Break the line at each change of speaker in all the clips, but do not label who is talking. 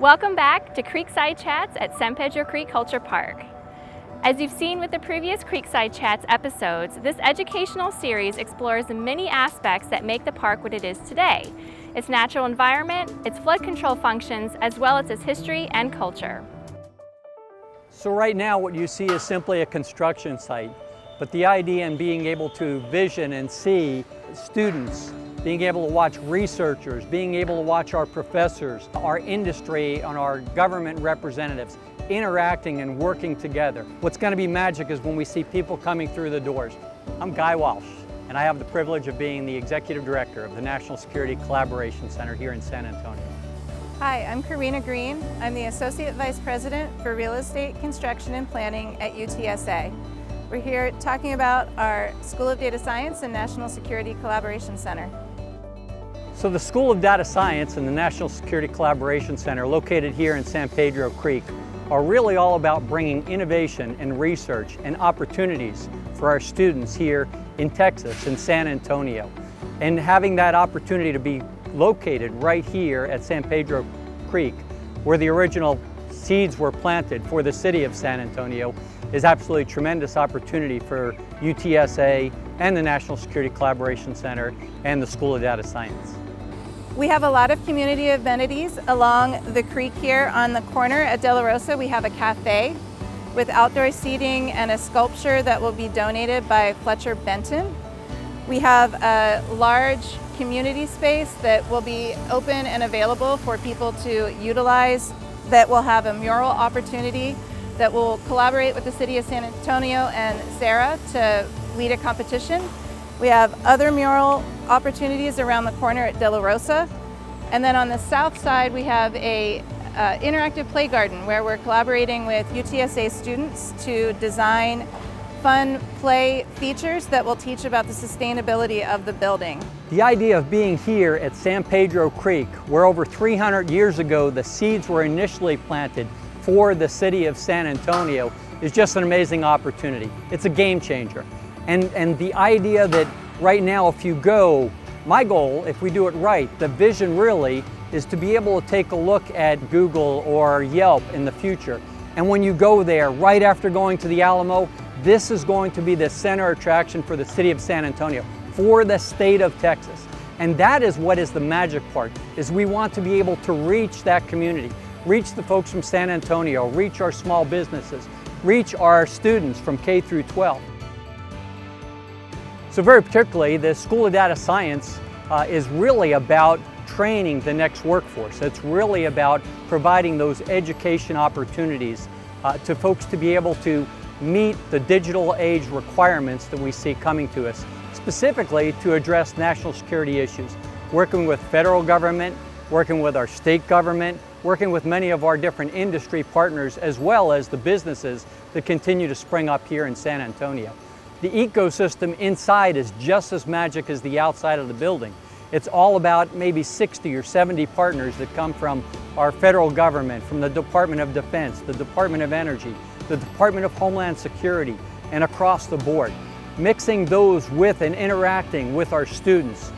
Welcome back to Creekside Chats at San Pedro Creek Culture Park. As you've seen with the previous Creekside Chats episodes, this educational series explores the many aspects that make the park what it is today: its natural environment, its flood control functions, as well as its history and culture.
So right now what you see is simply a construction site, but the idea in being able to vision and see students, being able to watch researchers, being able to watch our professors, our industry, and our government representatives interacting and working together. What's going to be magic is when we see people coming through the doors. I'm Guy Walsh, and I have the privilege of being the Executive Director of the National Security Collaboration Center here in San Antonio.
Hi, I'm Corrina Green. I'm the Associate Vice President for Real Estate, Construction, and Planning at UTSA. We're here talking about our School of Data Science and National Security Collaboration Center.
So the School of Data Science and the National Security Collaboration Center, located here in San Pedro Creek, are really all about bringing innovation and research and opportunities for our students here in Texas, in San Antonio. And having that opportunity to be located right here at San Pedro Creek, where the original seeds were planted for the city of San Antonio, is absolutely a tremendous opportunity for UTSA and the National Security Collaboration Center and the School of Data Science.
We have a lot of community amenities along the creek here. On the corner at De La Rosa, we have a cafe with outdoor seating and a sculpture that will be donated by Fletcher Benton. We have a large community space that will be open and available for people to utilize, that will have a mural opportunity, that will collaborate with the City of San Antonio and Sarah to lead a competition. We have other mural opportunities around the corner at De La Rosa. And then on the south side, we have a interactive play garden where we're collaborating with UTSA students to design fun play features that will teach about the sustainability of the building.
The idea of being here at San Pedro Creek, where over 300 years ago the seeds were initially planted for the city of San Antonio, is just an amazing opportunity. It's a game changer. And the idea that right now, if you go, my goal, if we do it right, the vision really is to be able to take a look at Google or Yelp in the future. And when you go there, right after going to the Alamo, this is going to be the center attraction for the city of San Antonio, for the state of Texas. And that is what is the magic part, is we want to be able to reach that community, reach the folks from San Antonio, reach our small businesses, reach our students from K through 12. So very particularly, the School of Data Science is really about training the next workforce. It's really about providing those education opportunities to folks to be able to meet the digital age requirements that we see coming to us, specifically to address national security issues, working with federal government, working with our state government, working with many of our different industry partners, as well as the businesses that continue to spring up here in San Antonio. The ecosystem inside is just as magic as the outside of the building. It's all about maybe 60 or 70 partners that come from our federal government, from the Department of Defense, the Department of Energy, the Department of Homeland Security, and across the board. Mixing those with and interacting with our students,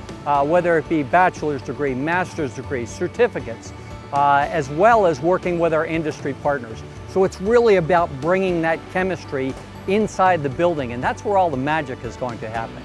whether it be bachelor's degree, master's degree, certificates, as well as working with our industry partners. So it's really about bringing that chemistry inside the building, and that's where all the magic is going to happen.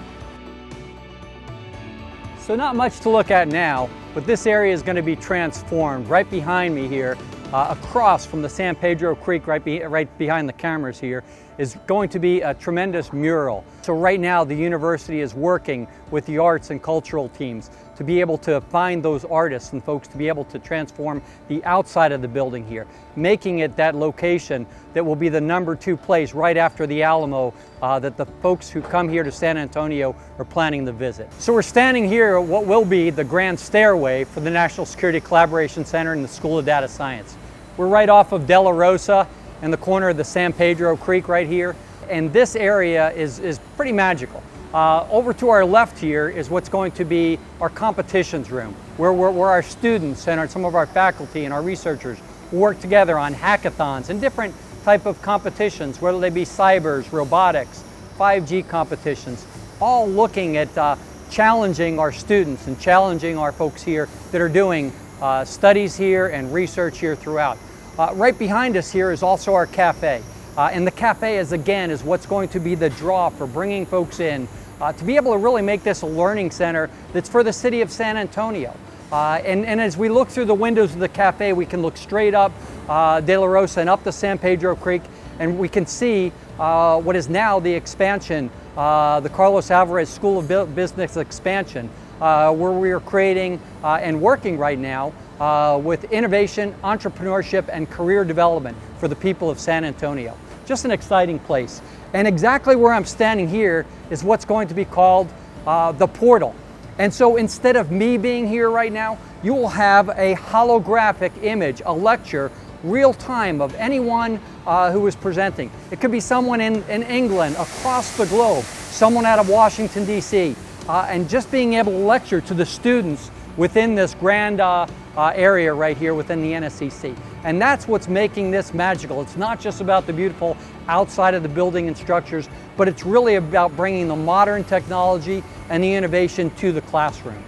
So not much to look at now, but this area is going to be transformed. Right behind me here, across from the San Pedro Creek, right behind the cameras here, is going to be a tremendous mural. So right now the university is working with the arts and cultural teams to be able to find those artists and folks to be able to transform the outside of the building here, making it that location that will be the #2 place right after the Alamo that the folks who come here to San Antonio are planning to visit. So we're standing here at what will be the grand stairway for the National Security Collaboration Center and the School of Data Science. We're right off of De La Rosa in the corner of the San Pedro Creek right here, and this area is pretty magical. Over to our left here is what's going to be our competitions room, where our students and some of our faculty and our researchers work together on hackathons and different type of competitions, whether they be cybers, robotics, 5G competitions, all looking at challenging our students and challenging our folks here that are doing studies here and research here throughout. Right behind us here is also our cafe. And the cafe is what's going to be the draw for bringing folks in to be able to really make this a learning center that's for the city of San Antonio. And as we look through the windows of the cafe, we can look straight up De La Rosa and up the San Pedro Creek, and we can see what is now the expansion, the Carlos Alvarez School of Business expansion, where we are creating and working right now with innovation, entrepreneurship, and career development for the people of San Antonio. Just an exciting place. And exactly where I'm standing here is what's going to be called the portal. And so instead of me being here right now, you will have a holographic image, a lecture, real time of anyone who is presenting. It could be someone in England, across the globe, someone out of Washington, D.C., and just being able to lecture to the students within this grand area right here within the NSCC. And that's what's making this magical. It's not just about the beautiful outside of the building and structures, but it's really about bringing the modern technology and the innovation to the classroom.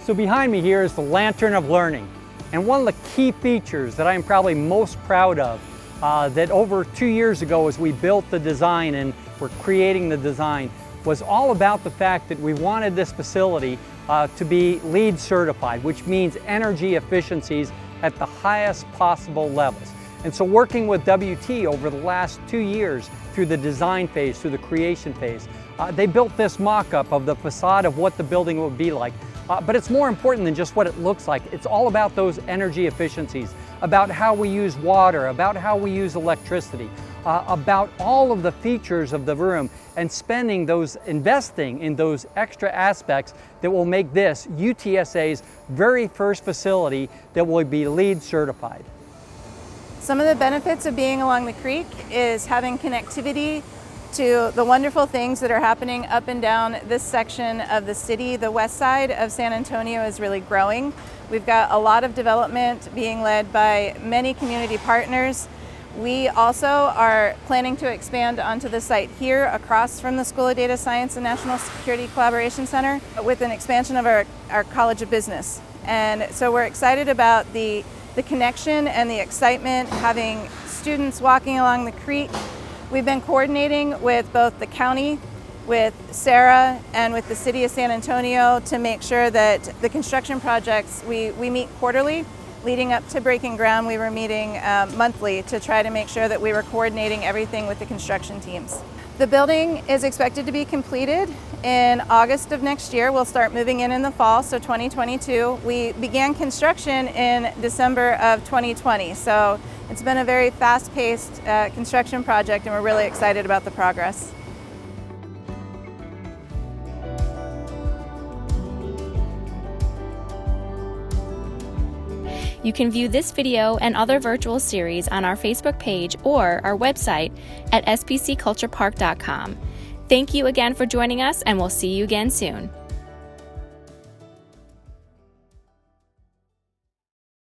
So behind me here is the Lantern of Learning. And one of the key features that I'm probably most proud of, that over 2 years ago as we built the design and we're creating the design, was all about the fact that we wanted this facility to be LEED certified, which means energy efficiencies at the highest possible levels. And so working with WT over the last 2 years through the design phase, through the creation phase, they built this mock-up of the facade of what the building would be like. But it's more important than just what it looks like. It's all about those energy efficiencies, about how we use water, about how we use electricity, about all of the features of the room, and investing in those extra aspects that will make this UTSA's very first facility that will be LEED certified.
Some of the benefits of being along the creek is having connectivity to the wonderful things that are happening up and down this section of the city. The west side of San Antonio is really growing. We've got a lot of development being led by many community partners. We also are planning to expand onto the site here across from the School of Data Science and National Security Collaboration Center with an expansion of our College of Business. And so we're excited about the connection and the excitement, having students walking along the creek. We've been coordinating with both the county, with Sarah, and with the city of San Antonio to make sure that the construction projects, we meet quarterly. Leading up to breaking ground, we were meeting monthly to try to make sure that we were coordinating everything with the construction teams. The building is expected to be completed in August of next year. We'll start moving in the fall, so 2022. We began construction in December of 2020, so it's been a very fast-paced construction project, and we're really excited about the progress.
You can view this video and other virtual series on our Facebook page or our website at spcculturepark.com. Thank you again for joining us, and we'll see you again soon.